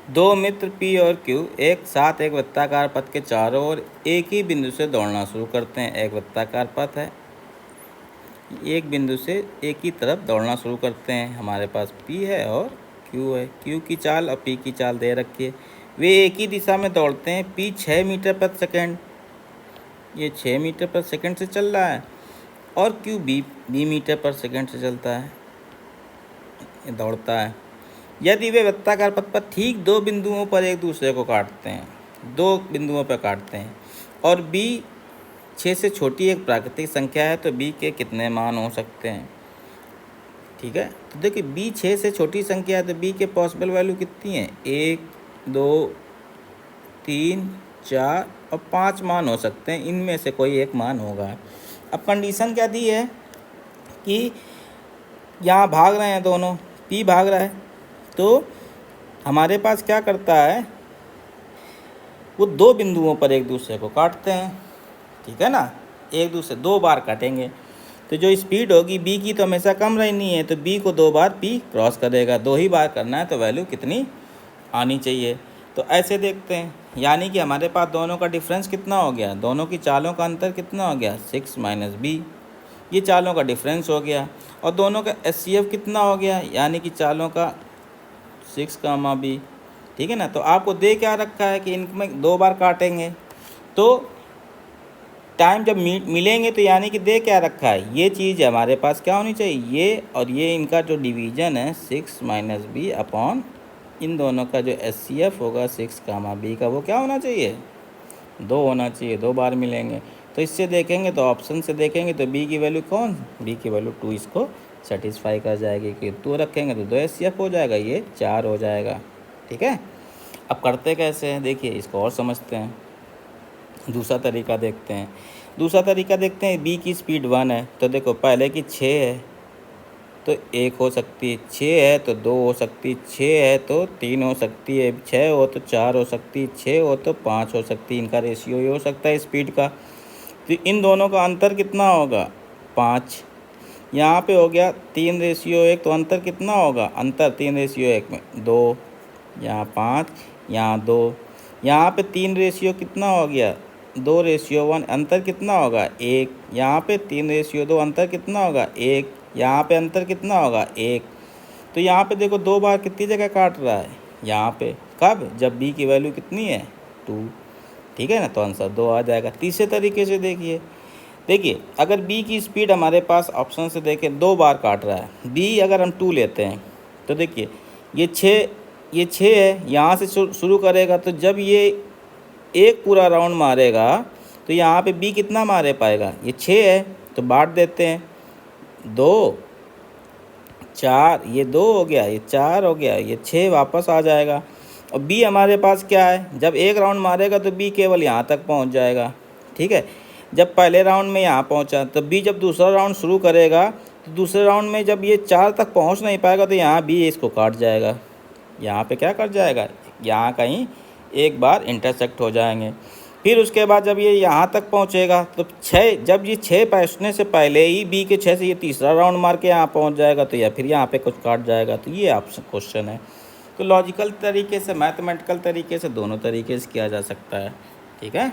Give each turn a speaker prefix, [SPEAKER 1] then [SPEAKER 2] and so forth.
[SPEAKER 1] दो मित्र पी और क्यू एक साथ एक वृत्ताकार पथ के चारों ओर एक ही बिंदु से दौड़ना शुरू करते हैं। एक वृत्ताकार पथ है, एक बिंदु से एक ही तरफ दौड़ना शुरू करते हैं। हमारे पास पी है और क्यू है। क्यू की चाल और पी की चाल दे रखी है। वे एक ही दिशा में दौड़ते हैं। पी 6 मीटर प्रति सेकंड, ये 6 मीटर प्रति सेकंड से चल रहा है, और क्यू बी मीटर पर सेकंड से चलता है, दौड़ता है। यदि वे वृत्ताकार पथ पर ठीक दो बिंदुओं पर एक दूसरे को काटते हैं, दो बिंदुओं पर काटते हैं, और बी 6 से छोटी एक प्राकृतिक संख्या है, तो बी के कितने मान हो सकते हैं? ठीक है, तो देखिए बी 6 से छोटी संख्या है तो बी के पॉसिबल वैल्यू कितनी है? 1, 2, 3, 4 और 5 मान हो सकते हैं। इनमें से कोई एक मान होगा। अब कंडीशन क्या दी है कि यहाँ भाग रहे हैं दोनों, पी भाग रहा है, तो हमारे पास क्या करता है, वो दो बिंदुओं पर एक दूसरे को काटते हैं। ठीक है ना, एक दूसरे दो बार काटेंगे, तो जो स्पीड होगी बी की तो हमेशा कम रहनी है, तो बी को दो बार पी क्रॉस करेगा। दो ही बार करना है तो वैल्यू कितनी आनी चाहिए? तो ऐसे देखते हैं, यानी कि हमारे पास दोनों का डिफरेंस कितना हो गया, दोनों की चालों का अंतर कितना हो गया, 6 - b। ये चालों का डिफरेंस हो गया। और दोनों का HCF कितना हो गया, यानी कि चालों का 6, b। ठीक है ना, तो आपको दे क्या रखा है कि इनमें दो बार काटेंगे, तो टाइम जब मिलेंगे तो यानी कि दे क्या रखा है, ये चीज़ हमारे पास क्या होनी चाहिए, ये और ये इनका जो डिवीज़न है 6 - b अपॉन इन दोनों का जो HCF होगा 6, b का, वो क्या होना चाहिए, 2 होना चाहिए। दो बार मिलेंगे तो इससे देखेंगे, तो ऑप्शन से देखेंगे तो b की वैल्यू कौन, b की वैल्यू 2 इसको सेटिस्फाई कर जाएगी कि 2 रखेंगे तो 2 HCF हो जाएगा, ये 4 हो जाएगा। ठीक है, अब करते कैसे हैं, देखिए इसको और समझते हैं। दूसरा तरीका देखते हैं। बी की स्पीड 1 है, तो देखो पहले की 6 है तो 1 हो सकती है, 6 है तो 2 हो सकती है, 6 है तो 3 हो सकती है, 6 हो तो 4 हो सकती है, 6 हो तो 5 हो सकती है। इनका रेशियो ये हो सकता है स्पीड का। तो इन दोनों का अंतर कितना होगा, 5। यहाँ पे हो गया 3:1, तो अंतर कितना होगा, अंतर 3:1 में 2, यहाँ 5, यहाँ 2, यहाँ पे 3 कितना हो गया, 2:1, अंतर कितना होगा 1, यहाँ पे 3:2, अंतर कितना होगा 1, यहाँ पे अंतर कितना होगा 1। तो यहाँ पे देखो दो बार कितनी जगह काट रहा है, यहाँ पे, कब, जब b की वैल्यू कितनी है 2। ठीक है ना, तो आंसर 2 आ जाएगा। तीसरे तरीके से देखिए अगर b की स्पीड हमारे पास ऑप्शन से देखें दो बार काट रहा है, b अगर हम 2 लेते हैं तो देखिए ये 6 है, यहाँ से शुरू करेगा, तो जब ये एक पूरा राउंड मारेगा तो यहाँ पे b कितना मारे पाएगा, ये 6 है तो बांट देते हैं, 2, 4, ये 2 हो गया, ये 4 हो गया, ये 6 वापस आ जाएगा। और b हमारे पास क्या है, जब एक राउंड मारेगा तो b केवल यहाँ तक पहुँच जाएगा। ठीक है, जब पहले राउंड में यहाँ पहुँचा, तो b जब दूसरा राउंड शुरू करेगा तो दूसरे राउंड में जब ये 4 तक पहुँच नहीं पाएगा तो यहाँ b इसको काट जाएगा, यहाँ पे क्या कर जाएगा, यहाँ कहीं एक बार इंटरसेक्ट हो जाएंगे। फिर उसके बाद जब ये यहाँ तक पहुँचेगा तो 6, जब ये 6 पहुँचने से पहले ही b के 6 से ये तीसरा राउंड मार के यहाँ पहुँच जाएगा, तो या फिर यहाँ पे कुछ काट जाएगा। तो ये आपसे क्वेश्चन है। तो लॉजिकल तरीके से, मैथमेटिकल तरीके से, दोनों तरीके से किया जा सकता है। ठीक है।